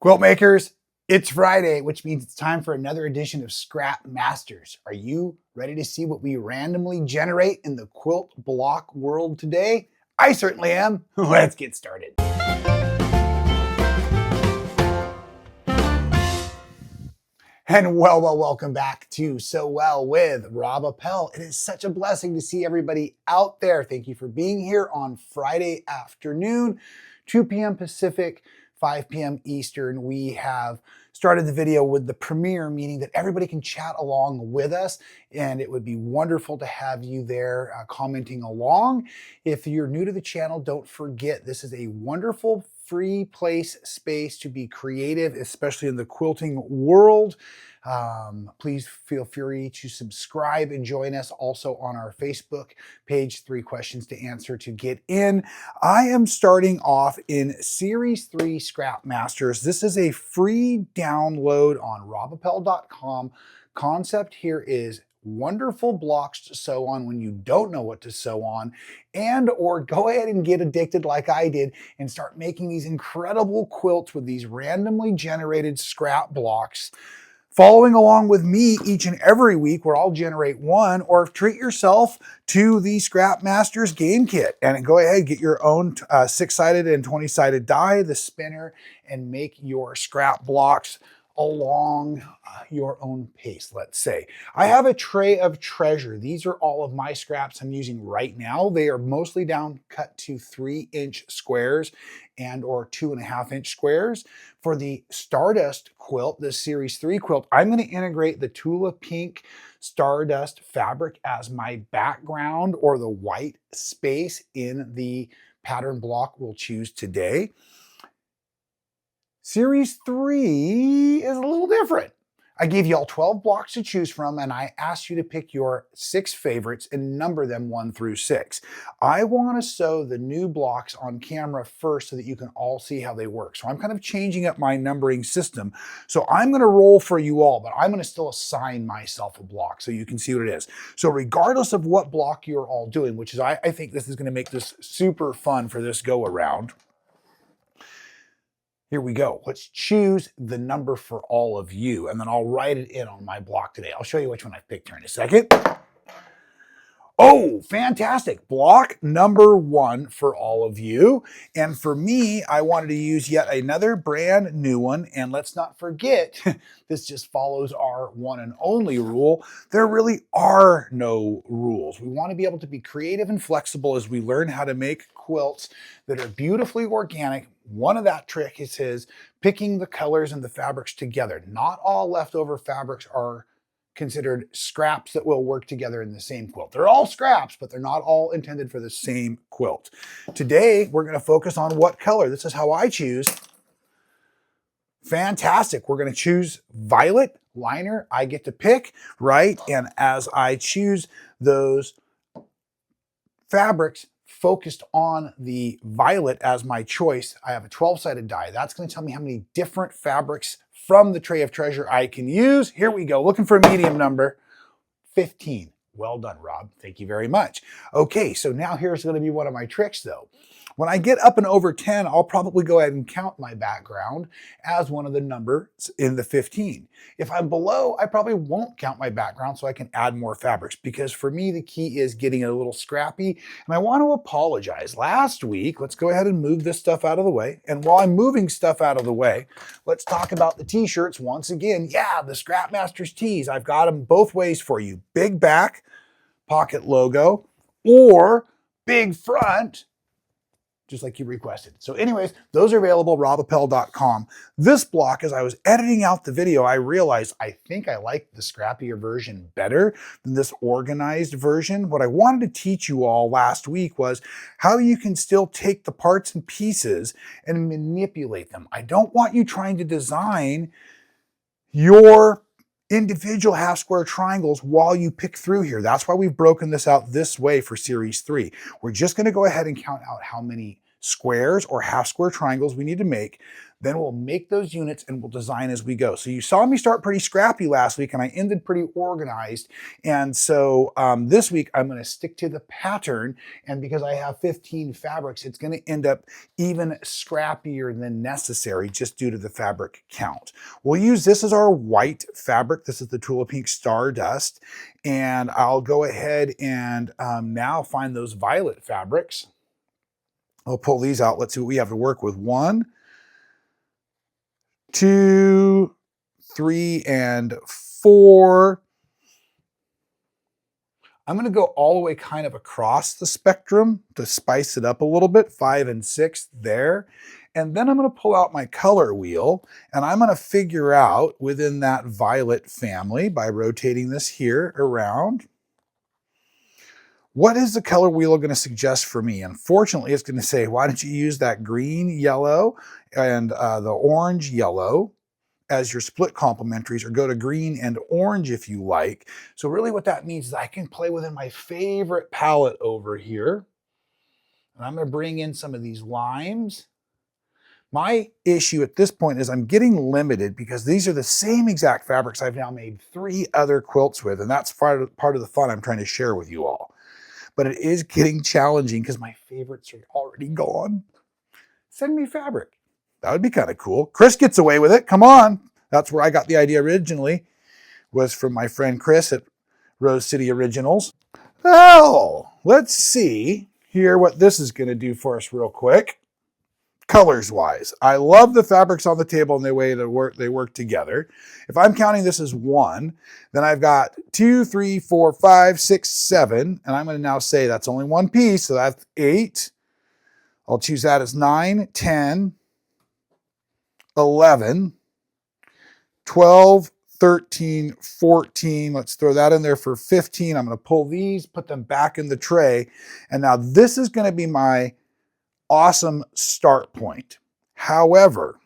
Quilt makers, it's Friday, which means it's time for another edition of Scrap Masters. Are you ready to see what we randomly generate in the quilt block world today? I certainly am. Let's get started. And welcome back to So Well with Rob Appell. It is such a blessing to see everybody out there. Thank you for being here on Friday afternoon, 2 p.m. Pacific, 5 p.m. Eastern. We have started the video with the premiere, meaning that everybody can chat along with us, and it would be wonderful to have you there commenting along. If you're new to the channel, don't forget this is a wonderful free space to be creative, especially in the quilting world. Please feel free to subscribe and join us also on our Facebook page, 3 questions to answer to get in. I am starting off in Series 3 Scrap Masters. This is a free download on robappell.com. Concept here is wonderful blocks to sew on when you don't know what to sew on, and or go ahead and get addicted like I did and start making these incredible quilts with these randomly generated scrap blocks. Following along with me each and every week where I'll generate one, or treat yourself to the Scrap Masters game kit and go ahead, get your own 6-sided and 20-sided die, the spinner, and make your scrap blocks along your own pace, let's say. I have a tray of treasure. These are all of my scraps I'm using right now. They are mostly down cut to 3-inch squares and or 2.5-inch squares. For the Stardust quilt, the Series 3 quilt, I'm going to integrate the Tula Pink Stardust fabric as my background, or the white space in the pattern block we'll choose today. Series 3 is a little different. I gave you all 12 blocks to choose from, and I asked you to pick your 6 favorites and number them 1 through 6. I want to sew the new blocks on camera first so that you can all see how they work. So I'm kind of changing up my numbering system. So I'm going to roll for you all, but I'm going to still assign myself a block so you can see what it is. So regardless of what block you're all doing, which is I think this is going to make this super fun for this go around. Here we go. Let's choose the number for all of you, and then I'll write it in on my block today. I'll show you which one I picked here in a second. Oh, fantastic. Block number 1 for all of you. And for me, I wanted to use yet another brand new one. And let's not forget, this just follows our one and only rule. There really are no rules. We want to be able to be creative and flexible as we learn how to make quilts that are beautifully organic. One of that trick is picking the colors and the fabrics together. Not all leftover fabrics are considered scraps that will work together in the same quilt. They're all scraps, but they're not all intended for the same quilt. Today, we're going to focus on what color. This is how I choose. Fantastic. We're going to choose violet liner. I get to pick, right? And as I choose those fabrics focused on the violet as my choice, I have a 12-sided die. That's going to tell me how many different fabrics from the tray of treasure I can use. Here we go, looking for a medium number, 15. Well done, Rob. Thank you very much. Okay, so now here's going to be one of my tricks though. When I get up and over 10, I'll probably go ahead and count my background as one of the numbers in the 15. If I'm below, I probably won't count my background so I can add more fabrics, because for me, the key is getting it a little scrappy. And I want to apologize. Last week, let's go ahead and move this stuff out of the way. And while I'm moving stuff out of the way, let's talk about the t-shirts once again. Yeah, the Scrap Masters tees. I've got them both ways for you. Big back, pocket logo, or big front, just like you requested. So anyways, those are available, robappell.com. This block, as I was editing out the video, I realized I think I like the scrappier version better than this organized version. What I wanted to teach you all last week was how you can still take the parts and pieces and manipulate them. I don't want you trying to design your individual half square triangles while you pick through here. That's why we've broken this out this way for Series 3. We're just going to go ahead and count out how many squares or half square triangles we need to make. Then we'll make those units and we'll design as we go. So you saw me start pretty scrappy last week and I ended pretty organized. And so this week I'm going to stick to the pattern. And because I have 15 fabrics, it's going to end up even scrappier than necessary just due to the fabric count. We'll use this as our white fabric. This is the Tula Pink Stardust. And I'll go ahead and now find those violet fabrics. I'll pull these out. Let's see what we have to work with. 1, 2, 3, and 4. I'm going to go all the way kind of across the spectrum to spice it up a little bit. 5 and 6 there. And then I'm going to pull out my color wheel and I'm going to figure out within that violet family by rotating this here around. What is the color wheel going to suggest for me? Unfortunately, it's going to say, why don't you use that green, yellow, and the orange, yellow as your split complementaries, or go to green and orange if you like. So really what that means is I can play within my favorite palette over here. And I'm going to bring in some of these limes. My issue at this point is I'm getting limited because these are the same exact fabrics I've now made 3 other quilts with, and that's part of the fun I'm trying to share with you all. But it is getting challenging because my favorites are already gone. Send me fabric. That would be kind of cool. Chris gets away with it. Come on. That's where I got the idea originally, was from my friend Chris at Rose City Originals. Well, let's see here what this is going to do for us real quick. Colors wise, I love the fabrics on the table and the way they work together. If I'm counting this as 1, then I've got 2, 3, 4, 5, 6, 7, and I'm going to now say that's only 1 piece, so that's 8. I'll choose that as 9, 10, 11, 12, 13, 14. Let's throw that in there for 15. I'm going to pull these, put them back in the tray, and now this is going to be my awesome start point. However,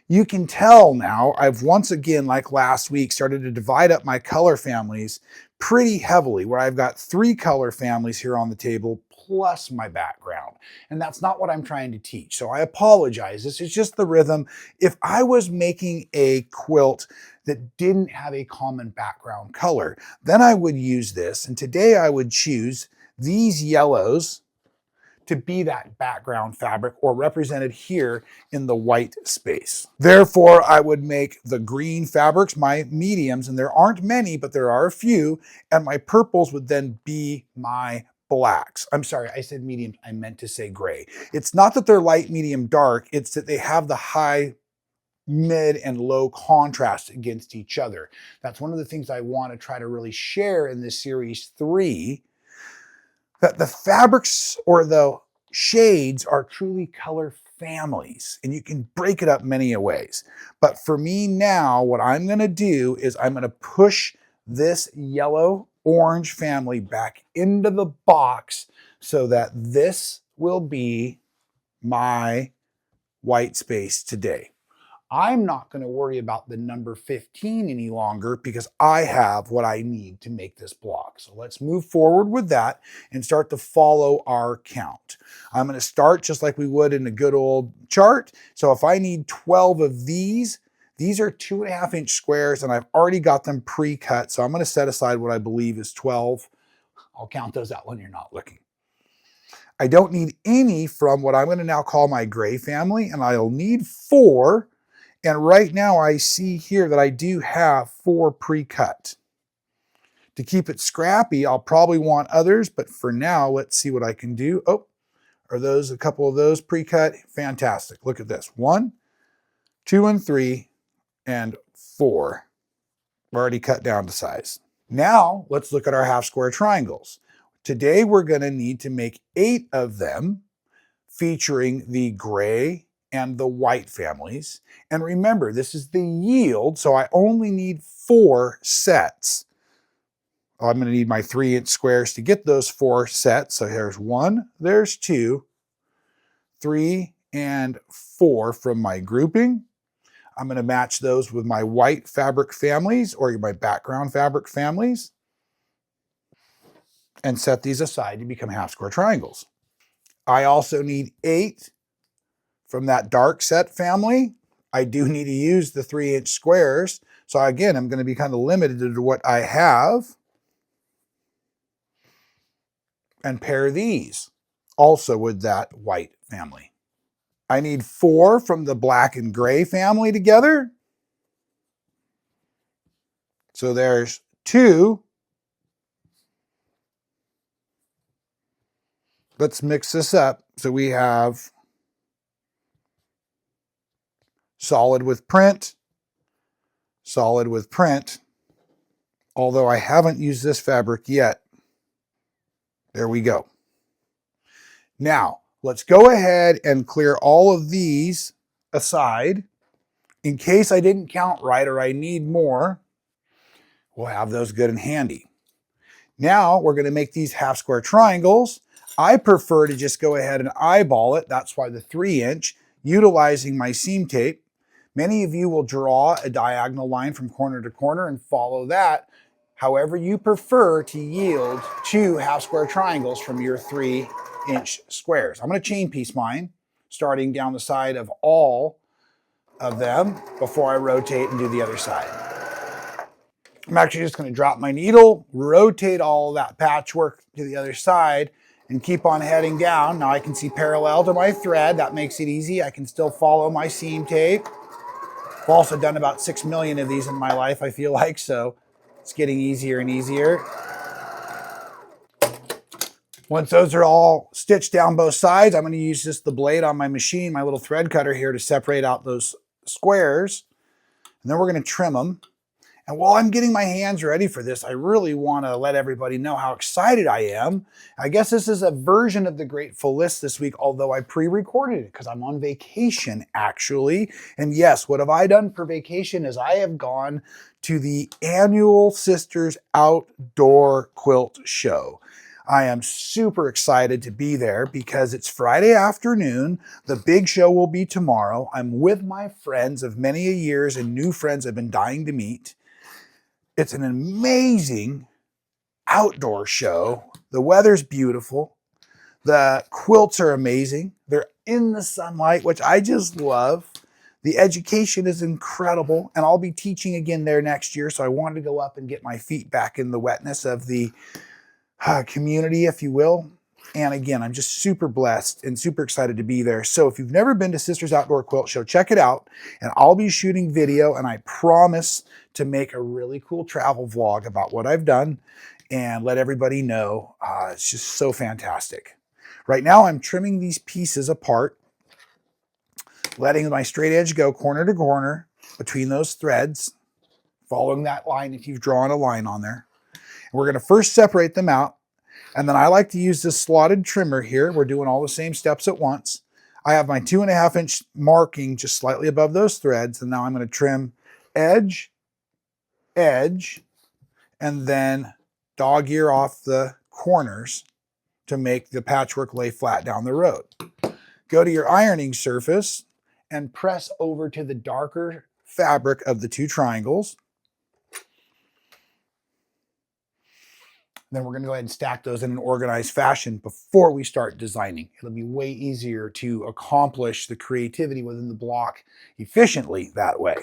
you can tell now I've once again, like last week, started to divide up my color families pretty heavily, where I've got 3 color families here on the table plus my background. And that's not what I'm trying to teach. So I apologize. This is just the rhythm. If I was making a quilt that didn't have a common background color, then I would use this. And today I would choose these yellows to be that background fabric, or represented here in the white space. Therefore, I would make the green fabrics my mediums, and there aren't many, but there are a few, and my purples would then be my blacks. I'm sorry, I said medium, I meant to say gray. It's not that they're light, medium, dark, it's that they have the high, mid, and low contrast against each other. That's one of the things I want to try to really share in this series 3, that the fabrics or the shades are truly color families, and you can break it up many ways. But for me now, what I'm going to do is I'm going to push this yellow orange family back into the box so that this will be my white space today. I'm not going to worry about the number 15 any longer because I have what I need to make this block. So let's move forward with that and start to follow our count. I'm going to start just like we would in a good old chart. So if I need 12 of these are 2.5-inch squares, and I've already got them pre-cut. So I'm going to set aside what I believe is 12. I'll count those out when you're not looking. I don't need any from what I'm going to now call my gray family, and I'll need 4. And right now I see here that I do have 4 pre-cut. To keep it scrappy, I'll probably want others, but for now, let's see what I can do. Oh, are those a couple of those pre-cut? Fantastic. Look at this. 1, 2, and 3, and 4. Already cut down to size. Now, let's look at our half square triangles. Today, we're going to need to make 8 of them, featuring the gray and the white families. And remember, this is the yield, so I only need 4 sets. I'm going to need my 3-inch squares to get those 4 sets. So here's 1, there's 2, 3, and 4 from my grouping. I'm going to match those with my white fabric families or my background fabric families and set these aside to become half square triangles. I also need 8 from that dark set family, I do need to use the 3-inch squares. So again, I'm going to be kind of limited to what I have and pair these also with that white family. I need 4 from the black and gray family together. So there's 2. Let's mix this up. So we have solid with print, solid with print, although I haven't used this fabric yet. There we go. Now, let's go ahead and clear all of these aside. In case I didn't count right or I need more, we'll have those good and handy. Now we're going to make these half square triangles. I prefer to just go ahead and eyeball it. That's why the 3-inch, utilizing my seam tape. Many of you will draw a diagonal line from corner to corner and follow that. However you prefer to yield 2 half square triangles from your 3-inch squares. I'm going to chain piece mine, starting down the side of all of them before I rotate and do the other side. I'm actually just going to drop my needle, rotate all of that patchwork to the other side, and keep on heading down. Now I can see parallel to my thread. That makes it easy. I can still follow my seam tape. I've also done about 6 million of these in my life, I feel like, so it's getting easier and easier. Once those are all stitched down both sides, I'm going to use just the blade on my machine, my little thread cutter here, to separate out those squares. And then we're going to trim them. And while I'm getting my hands ready for this, I really want to let everybody know how excited I am. I guess this is a version of the Grateful List this week, although I pre-recorded it because I'm on vacation, actually. And yes, what have I done for vacation is I have gone to the annual Sisters Outdoor Quilt Show. I am super excited to be there because it's Friday afternoon. The big show will be tomorrow. I'm with my friends of many a years and new friends I've been dying to meet. It's an amazing outdoor show. The weather's beautiful. The quilts are amazing. They're in the sunlight, which I just love. The education is incredible, and I'll be teaching again there next year, so I wanted to go up and get my feet back in the wetness of the community, if you will. And again, I'm just super blessed and super excited to be there. So if you've never been to Sisters Outdoor Quilt Show, check it out. And I'll be shooting video, and I promise to make a really cool travel vlog about what I've done and let everybody know. It's just so fantastic. Right now, I'm trimming these pieces apart, letting my straight edge go corner to corner between those threads, following that line if you've drawn a line on there. We're going to first separate them out. And then I like to use this slotted trimmer here. We're doing all the same steps at once. I have my 2.5-inch marking just slightly above those threads. And now I'm going to trim edge, edge, and then dog ear off the corners to make the patchwork lay flat down the road. Go to your ironing surface and press over to the darker fabric of the 2 triangles. Then we're going to go ahead and stack those in an organized fashion before we start designing. It'll be way easier to accomplish the creativity within the block efficiently that way.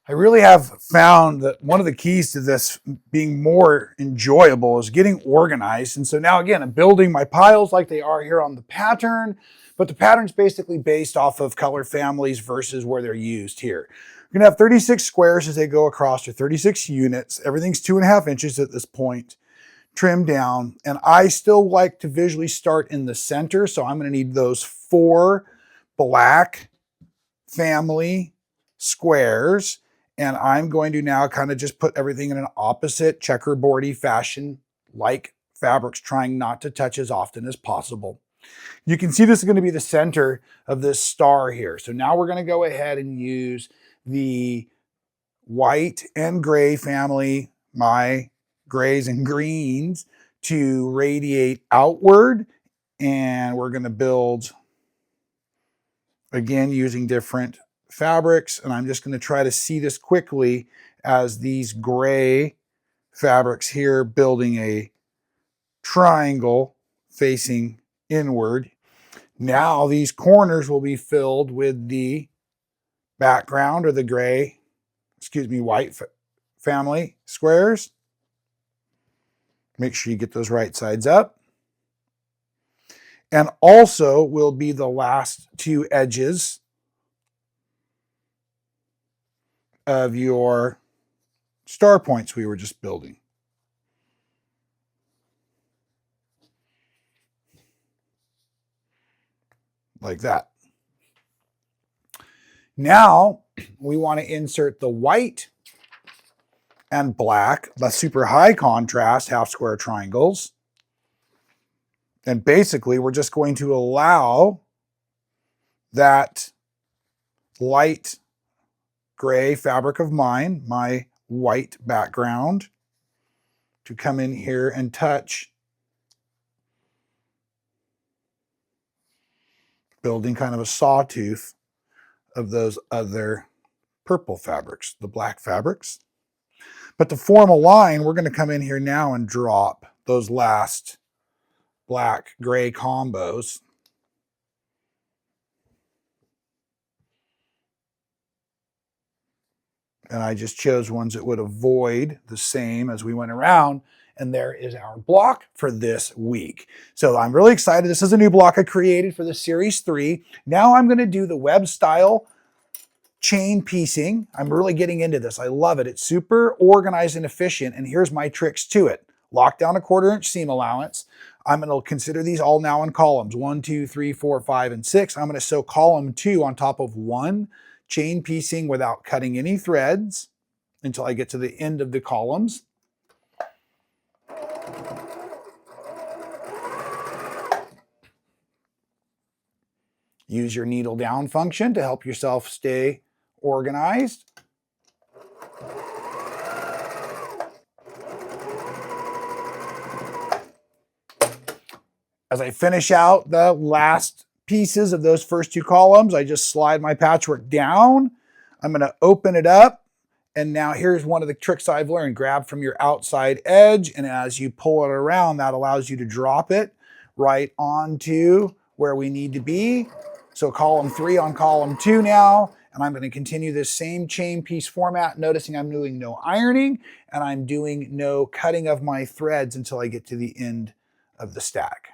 I really have found that one of the keys to this being more enjoyable is getting organized. And so now again, I'm building my piles like they are here on the pattern, but the pattern's basically based off of color families versus where they're used here. We're going to have 36 squares as they go across, or 36 units. Everything's 2.5 inches at this point, trimmed down. And I still like to visually start in the center. So I'm going to need those 4 black family squares. And I'm going to now kind of just put everything in an opposite checkerboardy fashion, like fabrics, trying not to touch as often as possible. You can see this is going to be the center of this star here. So now we're going to go ahead and use the white and gray family, my grays and greens, to radiate outward. And we're going to build, again, using different fabrics. And I'm just going to try to see this quickly as these gray fabrics here building a triangle facing inward. Now these corners will be filled with the background or the gray, white family squares. Make sure you get those right sides up. And also will be the last two edges of your star points we were just building. Like that. Now we want to insert the white and black, the super high contrast half square triangles. And basically we're just going to allow that light gray fabric of mine, my white background, to come in here and touch, building kind of a sawtooth of those other purple fabrics, the black fabrics. But to form a line, we're going to come in here now and drop those last black gray combos. And I just chose ones that would avoid the same as we went around. And there is our block for this week. So I'm really excited. This is a new block I created for the Series 3. Now I'm going to do the web style chain piecing. I'm really getting into this. I love it. It's super organized and efficient. And here's my tricks to it. Lock down a 1/4 inch seam allowance. I'm going to consider these all now in columns 1, 2, 3, 4, 5, and 6. I'm going to sew column 2 on top of 1, chain piecing without cutting any threads until I get to the end of the columns. Use your needle down function to help yourself stay organized. As I finish out the last pieces of those first 2 columns, I just slide my patchwork down. I'm going to open it up. And now here's one of the tricks I've learned. Grab from your outside edge, and as you pull it around, that allows you to drop it right onto where we need to be. So column 3 on column 2 now, and I'm going to continue this same chain piece format, noticing I'm doing no ironing, and I'm doing no cutting of my threads until I get to the end of the stack.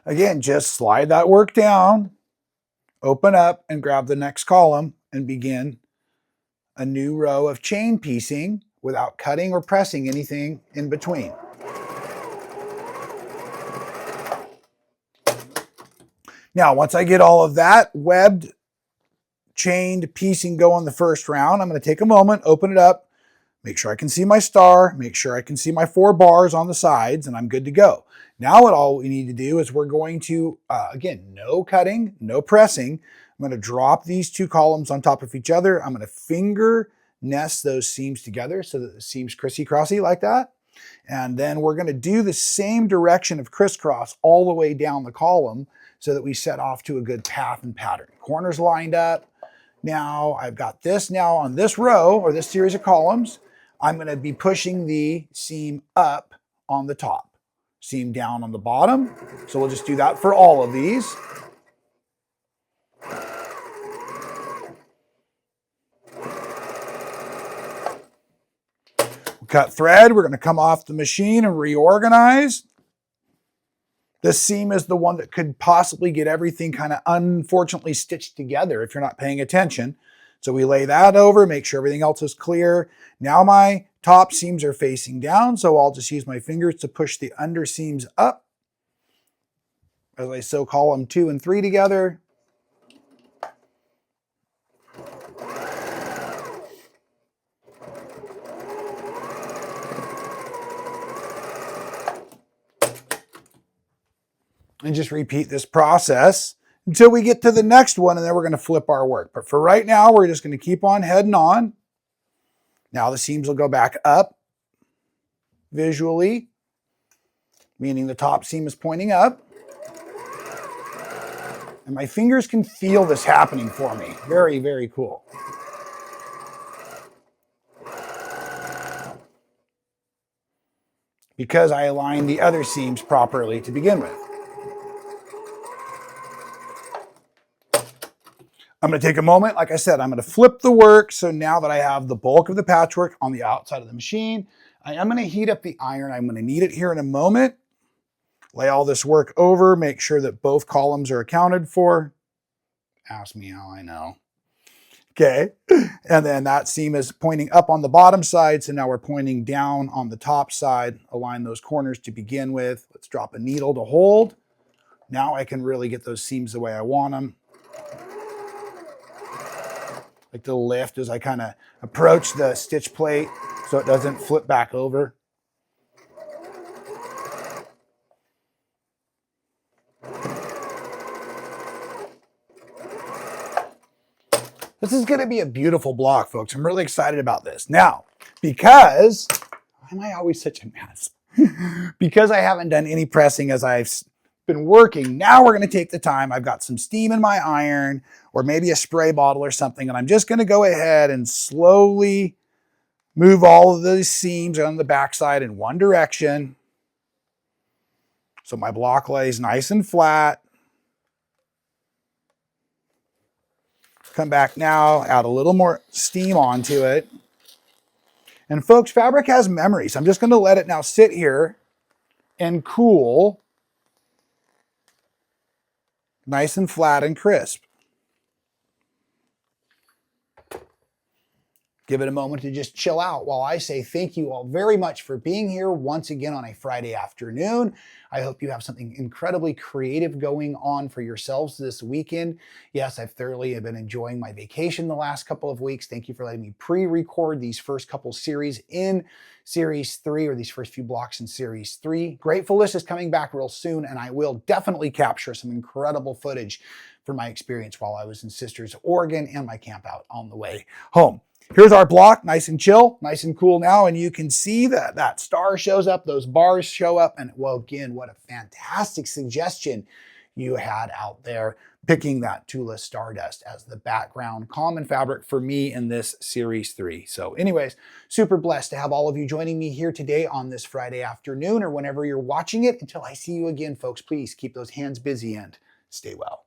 Again, just slide that work down, open up, and grab the next column and begin a new row of chain piecing without cutting or pressing anything in between. Now, once I get all of that webbed, chained piecing going the first round, I'm going to take a moment, open it up, make sure I can see my star, make sure I can see my 4 bars on the sides, and I'm good to go. Now what all we need to do is we're going to, again, no cutting, no pressing. I'm going to drop these 2 columns on top of each other. I'm going to finger nest those seams together so that the seams crissy-crossy like that. And then we're going to do the same direction of crisscross all the way down the column so that we set off to a good path and pattern. Corners lined up. Now I've got this now on this row or this series of columns. I'm going to be pushing the seam up on the top, seam down on the bottom. So we'll just do that for all of these. Cut thread, we're going to come off the machine and reorganize. This seam is the one that could possibly get everything kind of unfortunately stitched together if you're not paying attention. So we lay that over, make sure everything else is clear. Now my top seams are facing down, so I'll just use my fingers to push the under seams up as I sew column 2 and 3 together. And just repeat this process until we get to the next one, and then we're going to flip our work. But for right now, we're just going to keep on heading on. Now the seams will go back up visually, meaning the top seam is pointing up. And my fingers can feel this happening for me. Very, very cool. because I aligned the other seams properly to begin with. I'm going to take a moment. Like I said, I'm going to flip the work. So now that I have the bulk of the patchwork on the outside of the machine, I am going to heat up the iron. I'm going to need it here in a moment. Lay all this work over, make sure that both columns are accounted for. Ask me how I know. Okay, and then that seam is pointing up on the bottom side, so now we're pointing down on the top side. Align those corners to begin with. Let's drop a needle to hold. Now I can really get those seams the way I want them. Like the lift as I kind of approach the stitch plate so it doesn't flip back over. This is going to be a beautiful block, folks. I'm really excited about this. Now, because, why am I always such a mess? Because I haven't done any pressing as I've been working, now we're going to take the time. I've got some steam in my iron or maybe a spray bottle or something, and I'm just going to go ahead and slowly move all of those seams on the backside in one direction. So my block lays nice and flat. Come back now, add a little more steam onto it. And folks, fabric has memory, so I'm just going to let it now sit here and cool nice and flat and crisp. Give it a moment to just chill out while I say thank you all very much for being here once again on a Friday afternoon. I hope you have something incredibly creative going on for yourselves this weekend. Yes, I've thoroughly been enjoying my vacation the last couple of weeks. Thank you for letting me pre-record these first couple series in Series 3, or these first few blocks in Series 3. Gratefulness is coming back real soon, and I will definitely capture some incredible footage for my experience while I was in Sisters, Oregon, and my camp out on the way home. Here's our block, nice and chill, nice and cool now, and you can see that that star shows up, those bars show up, and well, again, what a fantastic suggestion you had out there, picking that Tula Stardust as the background common fabric for me in this Series 3. So anyways, super blessed to have all of you joining me here today on this Friday afternoon or whenever you're watching it. Until I see you again, folks, please keep those hands busy and stay well.